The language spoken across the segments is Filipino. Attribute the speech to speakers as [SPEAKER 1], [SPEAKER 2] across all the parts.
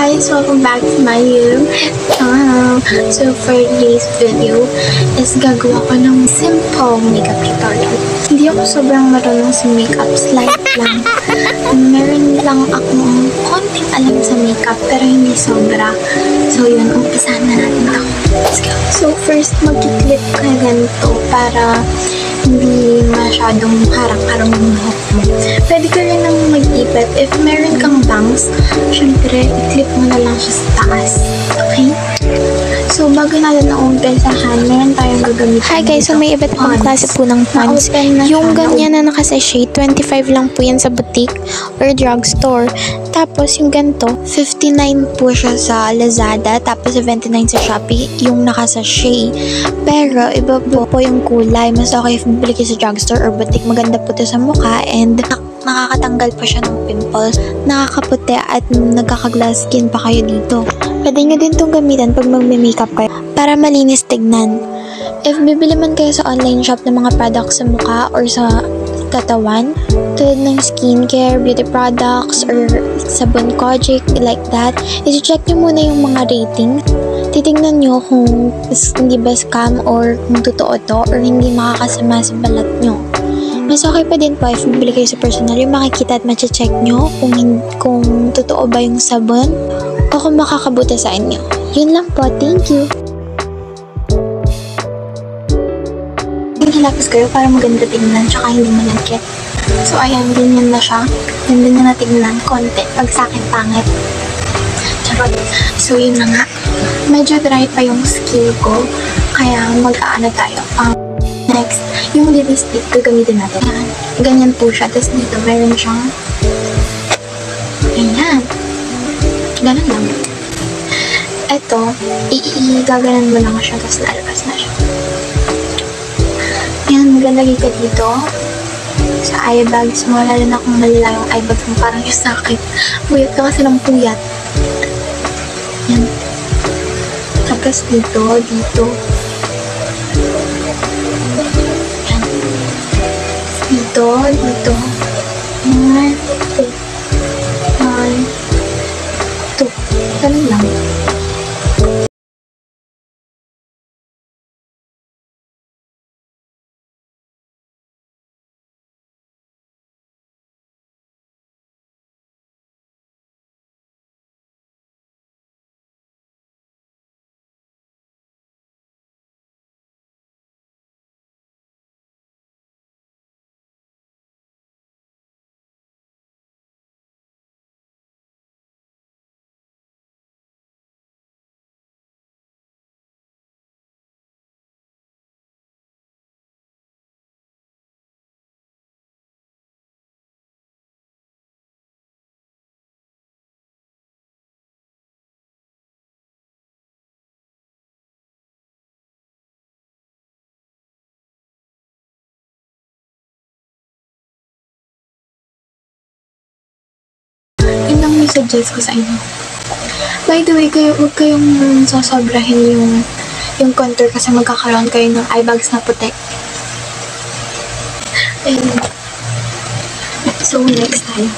[SPEAKER 1] guys! Welcome back to my YouTube channel. So for today's video is gagawa ko ng simple makeup tutorial. Hindi ako sobrang marunong sa makeup, slight lang. Meron lang akong konting alam sa makeup pero hindi sobra. So yun, umpisahan na natin ito. Let's go! So first, mag-clip ka ganito para hindi masyadong harang-harang yung buhok mo. Pwede ka rin nang mag-ipit. If meron kang bangs, syempre, i-clip mo na lang siya sa taas. Okay? So, bago natin na-umpisahan, meron tayong gagamitin.
[SPEAKER 2] Hi guys, so may iba't ibang klase po ng pants. Yung ganyan na nakasachet, 25 lang po yan sa boutique or drugstore. Tapos yung ganito, 59 po siya sa Lazada, tapos 79 sa Shopee, yung nakasachet. Pero iba po yung kulay. Mas okay if bibili kayo sa drugstore or boutique. Maganda po ito sa mukha and nakakatanggal pa siya ng pimples, nakakaputi at nagkaka-glass skin pa kayo dito. Pwede nyo din itong gamitan pag magme-makeup kayo para malinis tignan. If bibili man kayo sa online shop ng mga products sa mukha or sa katawan, tulad ng skincare, beauty products, or sabon Kojic, like that, i-check nyo muna yung mga rating. Titingnan nyo kung hindi ba scam or kung totoo to or hindi makakasama sa balat nyo. Mas okay pa din po if bibili kayo sa personal, yung makikita at mache-check nyo kung totoo ba yung sabon o kung makakabuti sa inyo. Yun lang po. Thank you!
[SPEAKER 1] Hilapis kayo para maganda tingnan tsaka hindi malagkit. So ayan, ganyan na siya. Ganda na natignan, konti. Pag sa akin, pangit. Charot. So yun na nga. Medyo dry pa yung skin ko. Kaya mag-aano tayo. Next, yung lipstick, gagamitin natin. Ayan. Ganyan po siya. Tapos dito, meron siyang ganyan. Ganun lang. Ito, gaganan mo lang siya. Tapos lalabas na siya. Ayan, maglalagay ka dito sa eye bags mo. Lalo na kung malala yung eye bags mo. Parang yung sakit. Puyat ka kasi ng puyat. Ayan. Tapos dito. Dito. Dito. One, two. Ganun lang. Yun lang yung suggest ko sa inyo. By the way, huwag kayong sasobrahin yung contour kasi magkakaroon kayo ng eye bags na puti. And, so next tayo.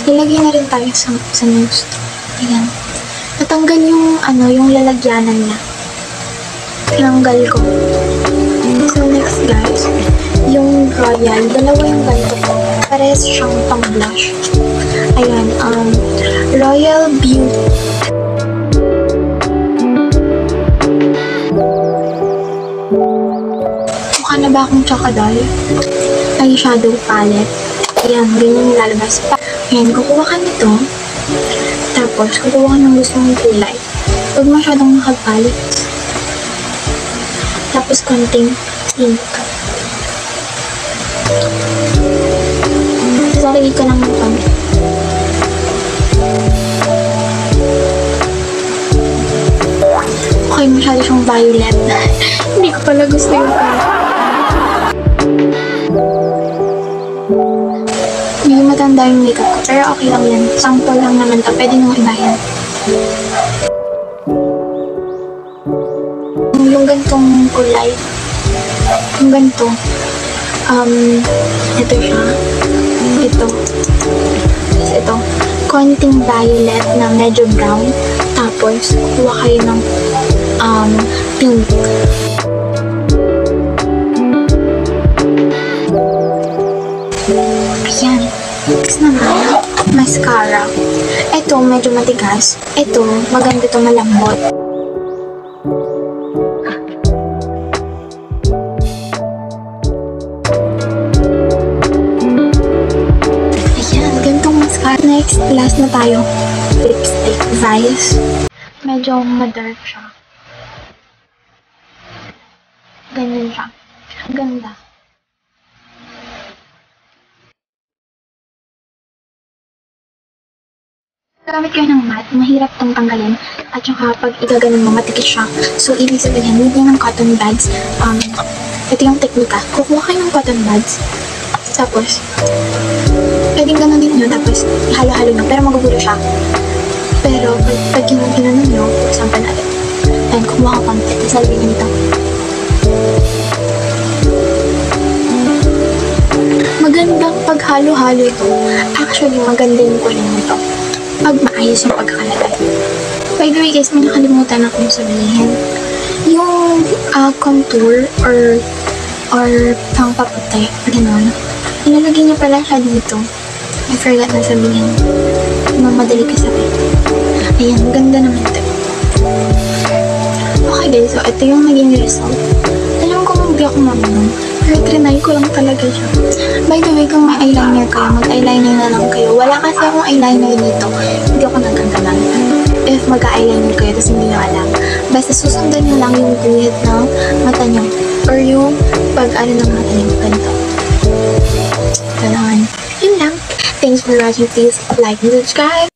[SPEAKER 1] Nilagay na rin tayo sa nose. Ayan. Natanggal yung lalagyanan niya. Tinanggal ko. So next guys, yung Royal, dalawa yung ganito ko. Parehas siyang pang blush. Ayan, Royal Beauty. Mukha na ba akong tsakadol? Eyeshadow palette. Ayan, ganyan yung lalabas pa. Ayan, kukuha ka nito. Tapos, kukuha ka ng gusto mong kulay. Huwag masyadong makagpalit. Tapos, konting pink. Lagay ka ng ito. Okay, masyado siyang violet. Hindi ko pala gusto yung pink. Hindi matanda yung makeup ko. Pero okay lang yan. Sample lang naman to. Pwede nung ibayan. Yung gantong kulay. Yung ganito. Ito siya. Ito. Ito. konting violet na medyo brown. Tapos, kuha kayo ng pink. Ayan. Next naman, mascara. Ito, medyo matigas. Ito, maganda ito, malambot. Ayan, ganitong mascara. Next, last na tayo. Lipstick. Vice. Medyo ma-dark siya. Ganyan siya. Ang ganda. Gamit kayo ng mat, mahirap itong tanggalin. At saka pag igaganon mo, matikit siya. So, ibig sabihin, hindi ng cotton buds. Ito yung teknika. Kukuha kayo ng cotton buds. Tapos, pwedeng ganon din nyo. Tapos, ihalo-halo nyo. Pero magugulo siya. Pero, pag ginanon nyo, example natin. Ayan, kumuha ka konti. Tapos, alagay nyo nito. Magandang paghalo-halo ito. Actually, maganda yung kulay nito. Pag maayos yung pagkakalagay. By the way guys, may nakalimutan akong sabihin. Yung contour or pangpaputi, gano'n. Ilalagay niyo pala siya dito. I forgot na sabihin. Mamadali ka sabihin. Ayan, ganda naman ito. Okay guys, so ito yung naging result. Alam ko hindi ako marunong. Pero trinay ko lang talaga siya. By the way, kung may eyeliner kayo, mag-eyeliner na lang kayo. Wala kasi akong eyeliner dito. Hindi ako nagkagalan. If mag-eyeliner kayo, tapos hindi nyo alam. Basta susundan nyo lang yung guhit ng mata nyo. Or yung pag-ano ng mata nyo. Ganito. Gano'n. Yun lang. Thanks for watching. Please like and subscribe.